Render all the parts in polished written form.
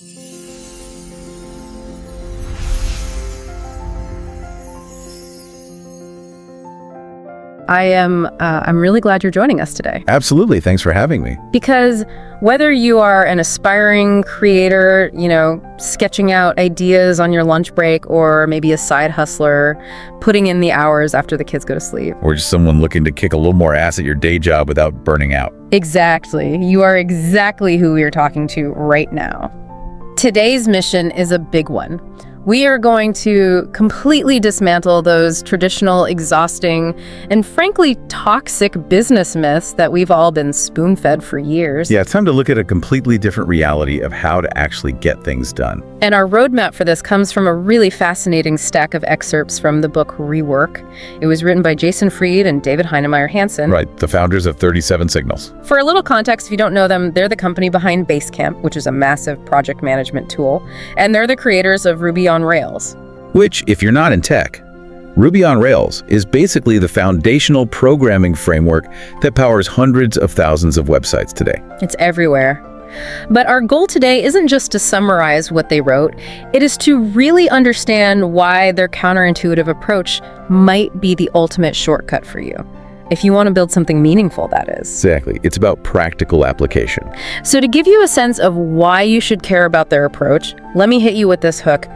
I'm really glad you're joining us today. Absolutely. Thanks for having me. Because whether you are an aspiring creator, sketching out ideas on your lunch break, or maybe a side hustler, putting in the hours after the kids go to sleep. Or just someone looking to kick a little more ass at your day job without burning out. Exactly. You are exactly who we are talking to right now. Today's mission is a big one. We are going to completely dismantle those traditional, exhausting, and frankly toxic business myths that we've all been spoon-fed for years. Yeah, it's time to look at a completely different reality of how to actually get things done. And our roadmap for this comes from a really fascinating stack of excerpts from the book Rework. It was written by Jason Fried and David Heinemeier Hansson. Right, the founders of 37 Signals. For a little context, if you don't know them, they're the company behind Basecamp, which is a massive project management tool, and they're the creators of Ruby on Rails. Which, if you're not in tech, Ruby on Rails is basically the foundational programming framework that powers hundreds of thousands of websites today. It's everywhere. But our goal today isn't just to summarize what they wrote, it is to really understand why their counterintuitive approach might be the ultimate shortcut for you. If you want to build something meaningful, that is. Exactly. It's about practical application. So to give you a sense of why you should care about their approach, let me hit you with this hook.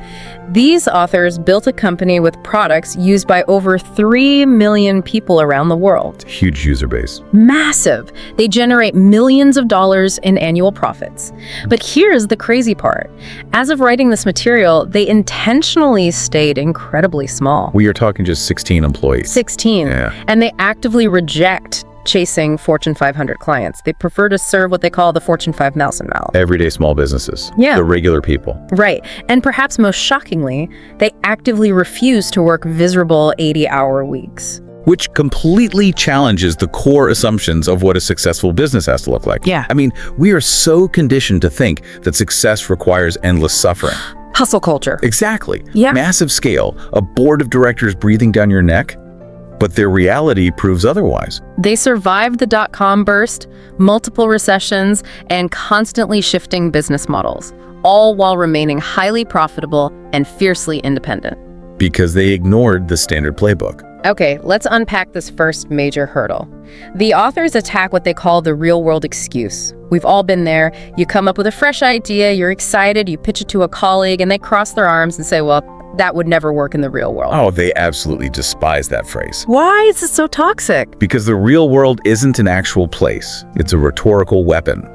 These authors built a company with products used by over 3 million people around the world. It's a huge user base. Massive. They generate millions of dollars in annual profits. But here's the crazy part. As of writing this material, they intentionally stayed incredibly small. We are talking just 16 employees. 16. Yeah. And they actively reject chasing Fortune 500 clients. They prefer to serve what they call the Fortune 5000 mouth. Everyday small businesses. Yeah. The regular people. Right. And perhaps most shockingly, they actively refuse to work miserable 80-hour weeks. Which completely challenges the core assumptions of what a successful business has to look like. Yeah. I mean, we are so conditioned to think that success requires endless suffering. Hustle culture. Exactly. Yeah. Massive scale, a board of directors breathing down your neck, but their reality proves otherwise. They survived the dot-com burst, multiple recessions, and constantly shifting business models, all while remaining highly profitable and fiercely independent. Because they ignored the standard playbook. Okay, let's unpack this first major hurdle. The authors attack what they call the real-world excuse. We've all been there. You come up with a fresh idea, you're excited, you pitch it to a colleague, and they cross their arms and say, well, that would never work in the real world. Oh, they absolutely despise that phrase. Why is it so toxic? Because the real world isn't an actual place. It's a rhetorical weapon.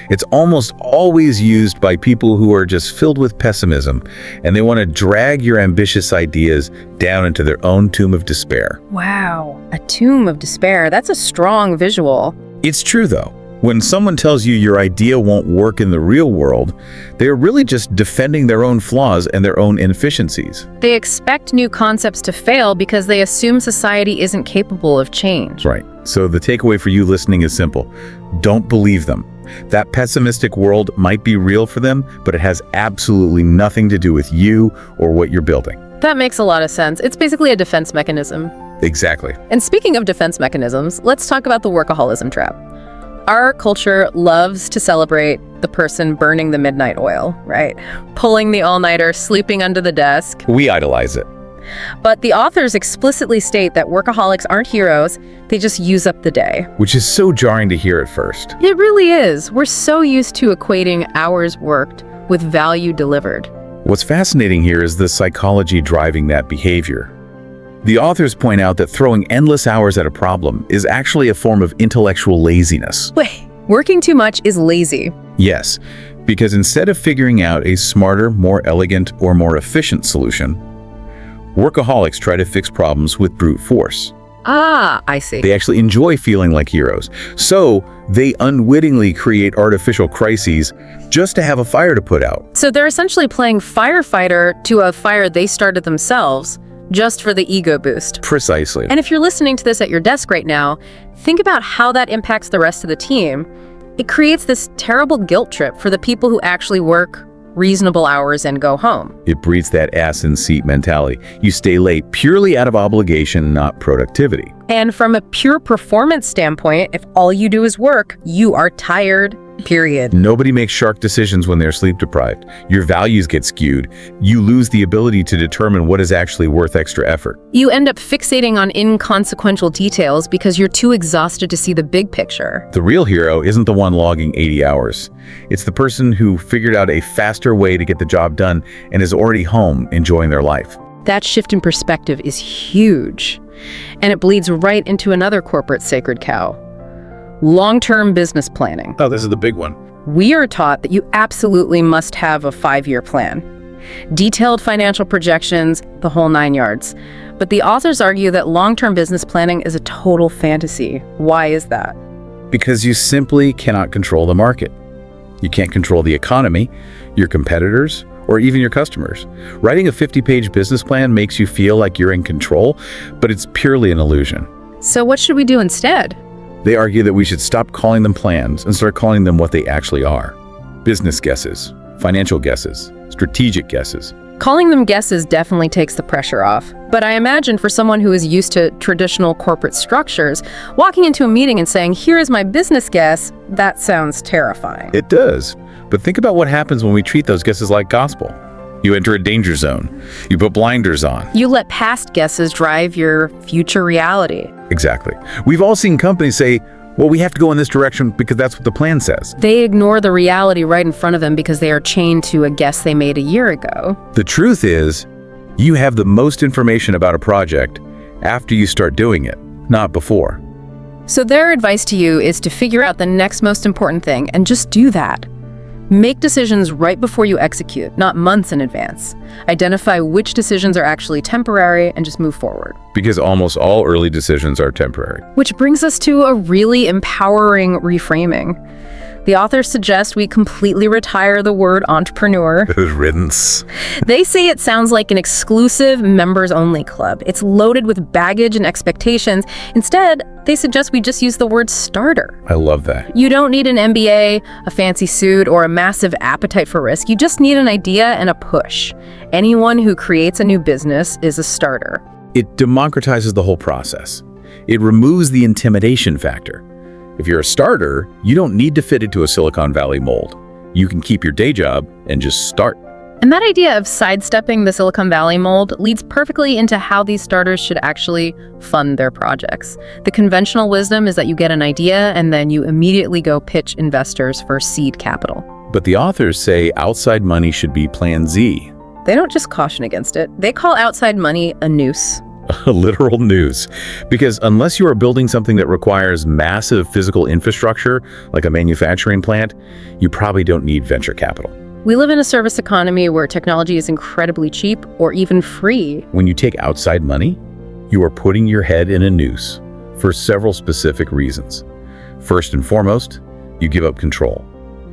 It's almost always used by people who are just filled with pessimism, and they want to drag your ambitious ideas down into their own tomb of despair. Wow, a tomb of despair. That's a strong visual. It's true, though. When someone tells you your idea won't work in the real world, they're really just defending their own flaws and their own inefficiencies. They expect new concepts to fail because they assume society isn't capable of change. Right. So the takeaway for you listening is simple. Don't believe them. That pessimistic world might be real for them, but it has absolutely nothing to do with you or what you're building. That makes a lot of sense. It's basically a defense mechanism. Exactly. And speaking of defense mechanisms, let's talk about the workaholism trap. Our culture loves to celebrate the person burning the midnight oil, right? Pulling the all-nighter, sleeping under the desk. We idolize it. But the authors explicitly state that workaholics aren't heroes, they just use up the day. Which is so jarring to hear at first. It really is. We're so used to equating hours worked with value delivered. What's fascinating here is the psychology driving that behavior. The authors point out that throwing endless hours at a problem is actually a form of intellectual laziness. Wait, working too much is lazy. Yes, because instead of figuring out a smarter, more elegant, or more efficient solution, workaholics try to fix problems with brute force. Ah, I see. They actually enjoy feeling like heroes. So they unwittingly create artificial crises just to have a fire to put out. So they're essentially playing firefighter to a fire they started themselves, just for the ego boost. Precisely. And if you're listening to this at your desk right now, think about how that impacts the rest of the team. It creates this terrible guilt trip for the people who actually work reasonable hours and go home. It breeds that ass-in-seat mentality. You stay late purely out of obligation, not productivity. And from a pure performance standpoint, if all you do is work, you are tired, period. Nobody makes sharp decisions when they're sleep deprived. Your values get skewed. You lose the ability to determine what is actually worth extra effort. You end up fixating on inconsequential details because you're too exhausted to see the big picture. The real hero isn't the one logging 80 hours. It's the person who figured out a faster way to get the job done and is already home enjoying their life. That shift in perspective is huge. And it bleeds right into another corporate sacred cow: long-term business planning. Oh, this is the big one. We are taught that you absolutely must have a 5-year plan. Detailed financial projections, the whole 9 yards. But the authors argue that long-term business planning is a total fantasy. Why is that? Because you simply cannot control the market. You can't control the economy, your competitors, or even your customers. Writing a 50-page business plan makes you feel like you're in control, but it's purely an illusion. So what should we do instead? They argue that we should stop calling them plans and start calling them what they actually are: business guesses, financial guesses, strategic guesses. Calling them guesses definitely takes the pressure off. But I imagine for someone who is used to traditional corporate structures, walking into a meeting and saying, "Here is my business guess," that sounds terrifying. It does. But think about what happens when we treat those guesses like gospel. You enter a danger zone. You put blinders on. You let past guesses drive your future reality. Exactly. We've all seen companies say, well, we have to go in this direction because that's what the plan says. They ignore the reality right in front of them because they are chained to a guess they made a year ago. The truth is, you have the most information about a project after you start doing it, not before. So their advice to you is to figure out the next most important thing and just do that. Make decisions right before you execute, not months in advance. Identify which decisions are actually temporary and just move forward. Because almost all early decisions are temporary. Which brings us to a really empowering reframing. The authors suggest we completely retire the word entrepreneur. Riddance. They say it sounds like an exclusive members-only club. It's loaded with baggage and expectations. Instead, they suggest we just use the word starter. I love that. You don't need an MBA, a fancy suit, or a massive appetite for risk. You just need an idea and a push. Anyone who creates a new business is a starter. It democratizes the whole process. It removes the intimidation factor. If you're a starter, you don't need to fit into a Silicon Valley mold. You can keep your day job and just start. And that idea of sidestepping the Silicon Valley mold leads perfectly into how these starters should actually fund their projects. The conventional wisdom is that you get an idea and then you immediately go pitch investors for seed capital. But the authors say outside money should be Plan Z. They don't just caution against it. They call outside money a noose. A literal noose. Because unless you are building something that requires massive physical infrastructure, like a manufacturing plant, you probably don't need venture capital. We live in a service economy where technology is incredibly cheap or even free. When you take outside money, you are putting your head in a noose for several specific reasons. First and foremost, you give up control.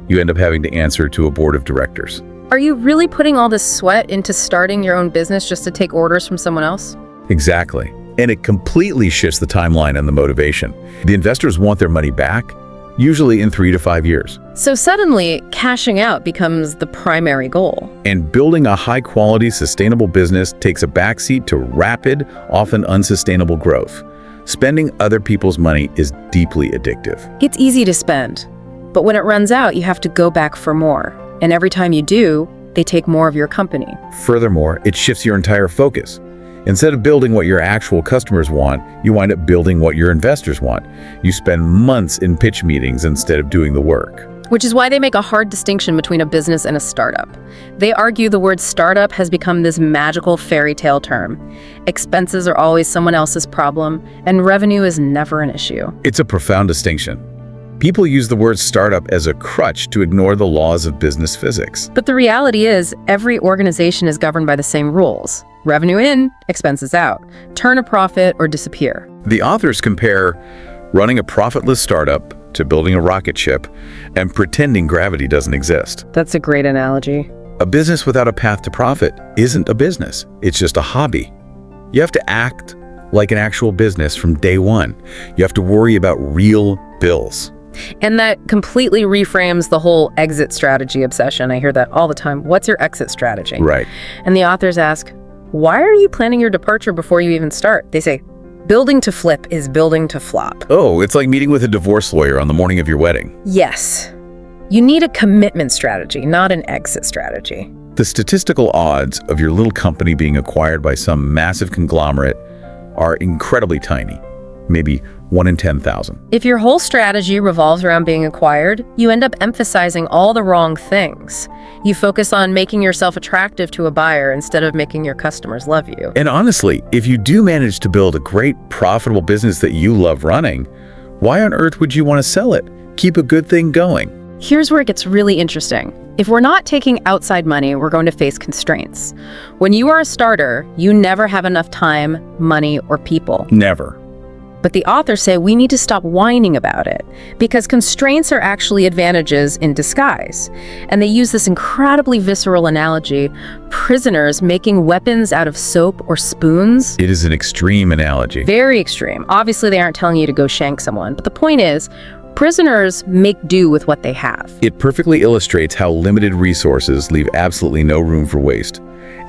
You end up having to answer to a board of directors. Are you really putting all this sweat into starting your own business just to take orders from someone else? Exactly. And it completely shifts the timeline and the motivation. The investors want their money back, usually in 3 to 5 years. So suddenly, cashing out becomes the primary goal. And building a high-quality, sustainable business takes a backseat to rapid, often unsustainable growth. Spending other people's money is deeply addictive. It's easy to spend, but when it runs out, you have to go back for more. And every time you do, they take more of your company. Furthermore, it shifts your entire focus. Instead of building what your actual customers want, you wind up building what your investors want. You spend months in pitch meetings instead of doing the work. Which is why they make a hard distinction between a business and a startup. They argue the word startup has become this magical fairy tale term. Expenses are always someone else's problem, and revenue is never an issue. It's a profound distinction. People use the word startup as a crutch to ignore the laws of business physics. But the reality is, every organization is governed by the same rules. Revenue in, expenses out. Turn a profit or disappear. The authors compare running a profitless startup to building a rocket ship and pretending gravity doesn't exist. That's a great analogy. A business without a path to profit isn't a business. It's just a hobby. You have to act like an actual business from day one. You have to worry about real bills. And that completely reframes the whole exit strategy obsession. I hear that all the time. What's your exit strategy? Right. And the authors ask, why are you planning your departure before you even start? They say, building to flip is building to flop. Oh, it's like meeting with a divorce lawyer on the morning of your wedding. Yes. You need a commitment strategy, not an exit strategy. The statistical odds of your little company being acquired by some massive conglomerate are incredibly tiny, maybe 1 in 10,000. If your whole strategy revolves around being acquired, you end up emphasizing all the wrong things. You focus on making yourself attractive to a buyer instead of making your customers love you. And honestly, if you do manage to build a great, profitable business that you love running, why on earth would you want to sell it? Keep a good thing going. Here's where it gets really interesting. If we're not taking outside money, we're going to face constraints. When you are a starter, you never have enough time, money, or people. Never. But the authors say we need to stop whining about it, because constraints are actually advantages in disguise. And they use this incredibly visceral analogy: prisoners making weapons out of soap or spoons. It is an extreme analogy. Very extreme. Obviously, they aren't telling you to go shank someone, but the point is, prisoners make do with what they have. It perfectly illustrates how limited resources leave absolutely no room for waste.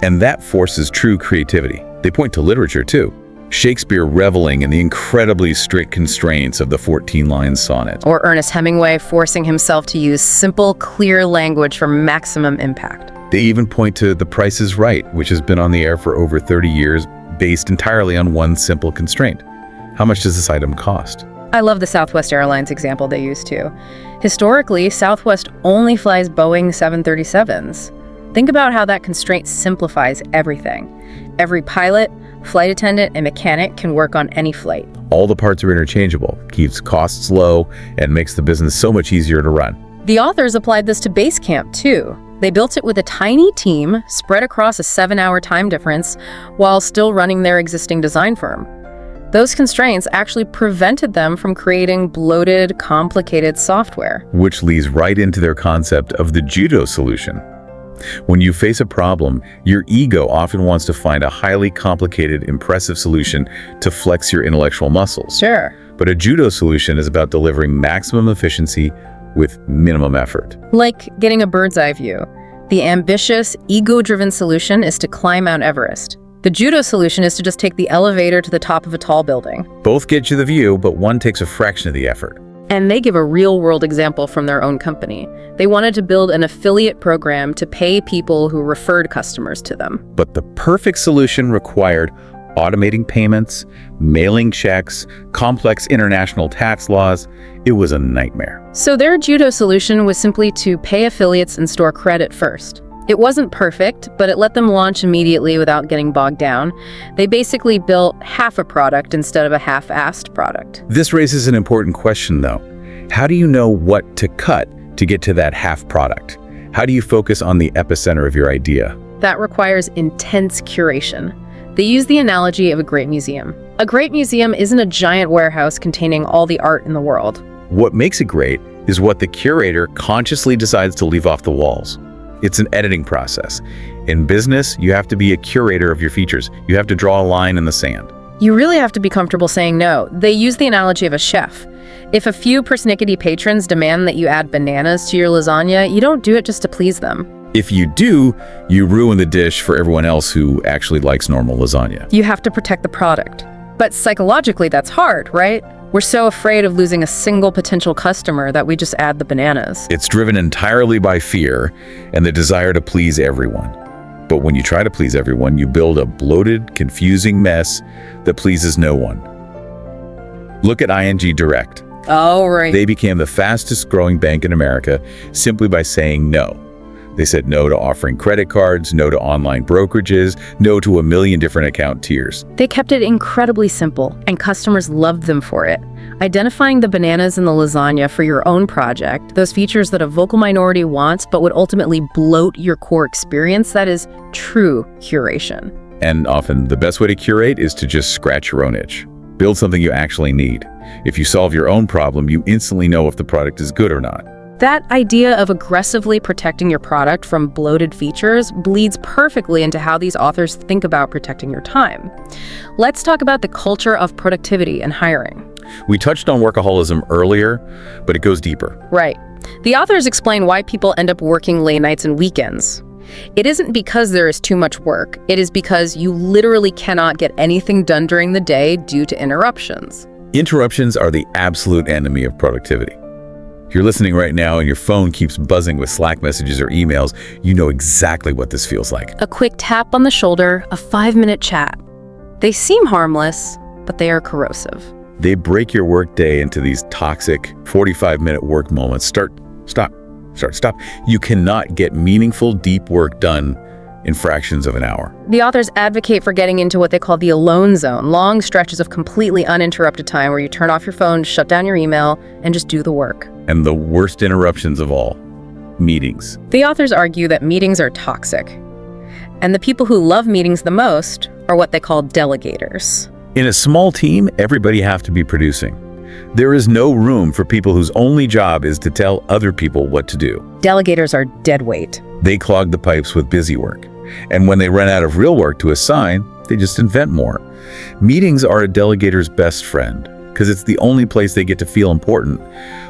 And that forces true creativity. They point to literature, too. Shakespeare reveling in the incredibly strict constraints of the 14-line sonnet. Or Ernest Hemingway forcing himself to use simple, clear language for maximum impact. They even point to The Price is Right, which has been on the air for over 30 years, based entirely on one simple constraint. How much does this item cost? I love the Southwest Airlines example they use too. Historically, Southwest only flies Boeing 737s. Think about how that constraint simplifies everything. Every pilot, flight attendant, and mechanic can work on any flight. All the parts are interchangeable, keeps costs low, and makes the business so much easier to run. The authors applied this to Basecamp too. They built it with a tiny team spread across a 7-hour time difference while still running their existing design firm. Those constraints actually prevented them from creating bloated, complicated software. Which leads right into their concept of the judo solution. When you face a problem, your ego often wants to find a highly complicated, impressive solution to flex your intellectual muscles. Sure. But a judo solution is about delivering maximum efficiency with minimum effort. Like getting a bird's eye view. The ambitious, ego-driven solution is to climb Mount Everest. The judo solution is to just take the elevator to the top of a tall building. Both get you the view, but one takes a fraction of the effort. And they give a real-world example from their own company. They wanted to build an affiliate program to pay people who referred customers to them. But the perfect solution required automating payments, mailing checks, complex international tax laws. It was a nightmare. So their judo solution was simply to pay affiliates and store credit first. It wasn't perfect, but it let them launch immediately without getting bogged down. They basically built half a product instead of a half-assed product. This raises an important question, though. How do you know what to cut to get to that half product? How do you focus on the epicenter of your idea? That requires intense curation. They use the analogy of a great museum. A great museum isn't a giant warehouse containing all the art in the world. What makes it great is what the curator consciously decides to leave off the walls. It's an editing process. In business, you have to be a curator of your features. You have to draw a line in the sand. You really have to be comfortable saying no. They use the analogy of a chef. If a few persnickety patrons demand that you add bananas to your lasagna, you don't do it just to please them. If you do, you ruin the dish for everyone else who actually likes normal lasagna. You have to protect the product. But psychologically, that's hard, right? We're so afraid of losing a single potential customer that we just add the bananas. It's driven entirely by fear and the desire to please everyone. But when you try to please everyone, you build a bloated, confusing mess that pleases no one. Look at ING Direct. Oh, right. They became the fastest growing bank in America simply by saying no. They said no to offering credit cards, no to online brokerages, no to a million different account tiers. They kept it incredibly simple, and customers loved them for it. Identifying the bananas in the lasagna for your own project, those features that a vocal minority wants but would ultimately bloat your core experience, that is true curation. And often the best way to curate is to just scratch your own itch. Build something you actually need. If you solve your own problem, you instantly know if the product is good or not. That idea of aggressively protecting your product from bloated features bleeds perfectly into how these authors think about protecting your time. Let's talk about the culture of productivity and hiring. We touched on workaholism earlier, but it goes deeper. Right. The authors explain why people end up working late nights and weekends. It isn't because there is too much work. It is because you literally cannot get anything done during the day due to interruptions. Interruptions are the absolute enemy of productivity. If you're listening right now and your phone keeps buzzing with Slack messages or emails, you know exactly what this feels like. A quick tap on the shoulder, a 5-minute chat. They seem harmless, but they are corrosive. They break your workday into these toxic 45-minute work moments. Stop. You cannot get meaningful, deep work done in fractions of an hour. The authors advocate for getting into what they call the alone zone, long stretches of completely uninterrupted time where you turn off your phone, shut down your email, and just do the work. And the worst interruptions of all, meetings. The authors argue that meetings are toxic, and the people who love meetings the most are what they call delegators. In a small team, everybody have to be producing. There is no room for people whose only job is to tell other people what to do. Delegators are dead weight. They clog the pipes with busy work. And when they run out of real work to assign, they just invent more. Meetings are a delegator's best friend because it's the only place they get to feel important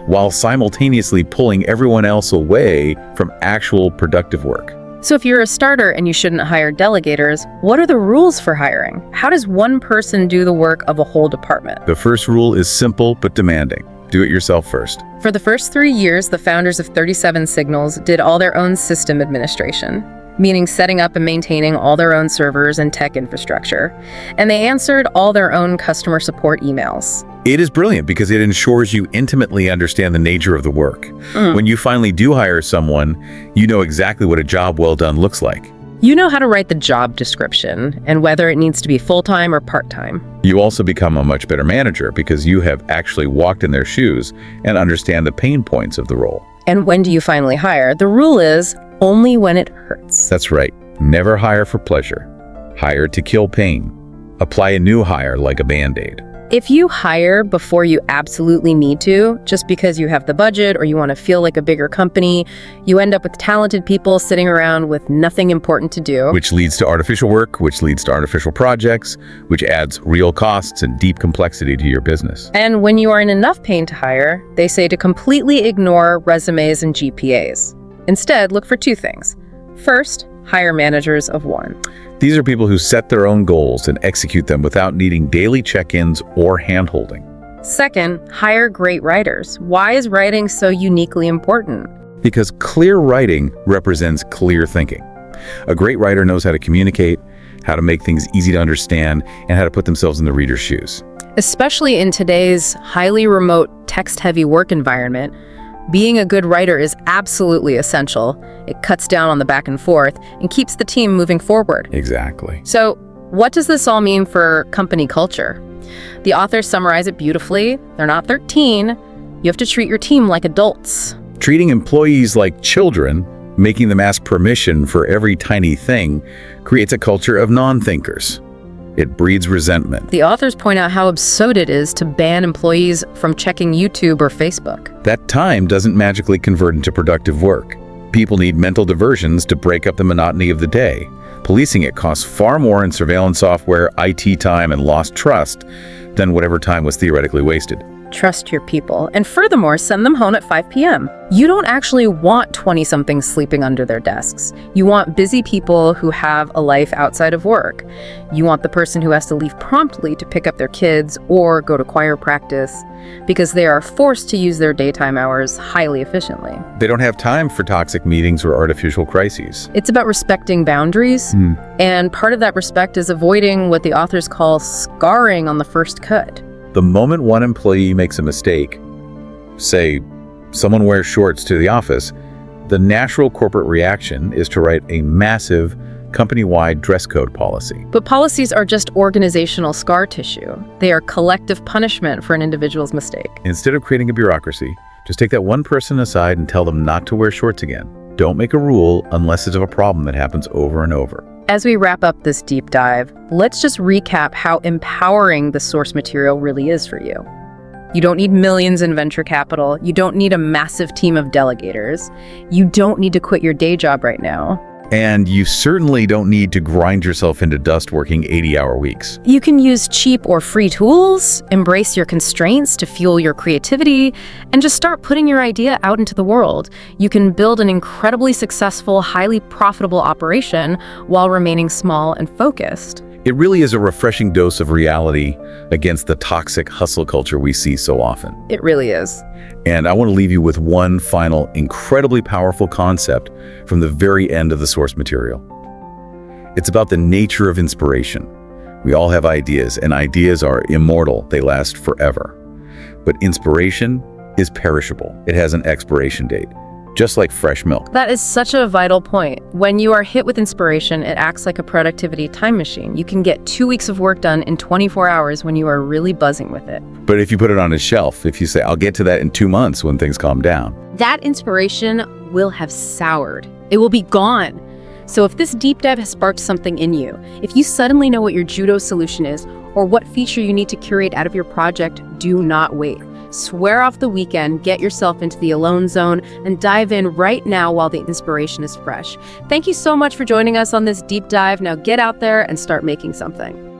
while simultaneously pulling everyone else away from actual productive work. So if you're a starter and you shouldn't hire delegators, what are the rules for hiring? How does one person do the work of a whole department? The first rule is simple but demanding. Do it yourself first. For the first 3 years, the founders of 37 Signals did all their own system administration, meaning setting up and maintaining all their own servers and tech infrastructure. And they answered all their own customer support emails. It is brilliant because it ensures you intimately understand the nature of the work. When you finally do hire someone, you know exactly what a job well done looks like. You know how to write the job description and whether it needs to be full-time or part-time. You also become a much better manager because you have actually walked in their shoes and understand the pain points of the role. And when do you finally hire? The rule is only when it hurts. That's right. Never hire for pleasure. Hire to kill pain. Apply a new hire like a Band-Aid. If you hire before you absolutely need to, just because you have the budget or you want to feel like a bigger company, you end up with talented people sitting around with nothing important to do. Which leads to artificial work, which leads to artificial projects, which adds real costs and deep complexity to your business. And when you are in enough pain to hire, they say to completely ignore resumes and GPAs. Instead, look for 2 things. First, hire managers of 1. These are people who set their own goals and execute them without needing daily check-ins or hand-holding. Second, hire great writers. Why is writing so uniquely important? Because clear writing represents clear thinking. A great writer knows how to communicate, how to make things easy to understand, and how to put themselves in the reader's shoes. Especially in today's highly remote, text-heavy work environment, being a good writer is absolutely essential. It cuts down on the back and forth and keeps the team moving forward. Exactly. So, what does this all mean for company culture? The authors summarize it beautifully. They're not 13. You have to treat your team like adults. Treating employees like children, making them ask permission for every tiny thing, creates a culture of non-thinkers. It breeds resentment. The authors point out how absurd it is to ban employees from checking YouTube or Facebook. That time doesn't magically convert into productive work. People need mental diversions to break up the monotony of the day. Policing it costs far more in surveillance software, IT time, and lost trust than whatever time was theoretically wasted. Trust your people, and furthermore, send them home at 5 p.m. You don't actually want 20-somethings sleeping under their desks. You want busy people who have a life outside of work. You want the person who has to leave promptly to pick up their kids or go to choir practice because they are forced to use their daytime hours highly efficiently. They don't have time for toxic meetings or artificial crises. It's about respecting boundaries, and part of that respect is avoiding what the authors call scarring on the first cut. The moment one employee makes a mistake, say someone wears shorts to the office, the natural corporate reaction is to write a massive company-wide dress code policy. But policies are just organizational scar tissue. They are collective punishment for an individual's mistake. Instead of creating a bureaucracy, just take that one person aside and tell them not to wear shorts again. Don't make a rule unless it's of a problem that happens over and over. As we wrap up this deep dive, let's just recap how empowering the source material really is for you. You don't need millions in venture capital. You don't need a massive team of delegators. You don't need to quit your day job right now. And you certainly don't need to grind yourself into dust working 80-hour weeks. You can use cheap or free tools, embrace your constraints to fuel your creativity, and just start putting your idea out into the world. You can build an incredibly successful, highly profitable operation while remaining small and focused. It really is a refreshing dose of reality against the toxic hustle culture we see so often. It really is. And I want to leave you with one final, incredibly powerful concept from the very end of the source material. It's about the nature of inspiration. We all have ideas, and ideas are immortal. They last forever. But inspiration is perishable. It has an expiration date, just like fresh milk. That is such a vital point. When you are hit with inspiration, it acts like a productivity time machine. You can get 2 weeks of work done in 24 hours when you are really buzzing with it. But if you put it on a shelf, if you say, I'll get to that in 2 months when things calm down, that inspiration will have soured. It will be gone. So if this deep dive has sparked something in you, if you suddenly know what your judo solution is, or what feature you need to curate out of your project, do not wait. Swear off the weekend, get yourself into the alone zone, and dive in right now while the inspiration is fresh. Thank you so much for joining us on this deep dive. Now get out there and start making something.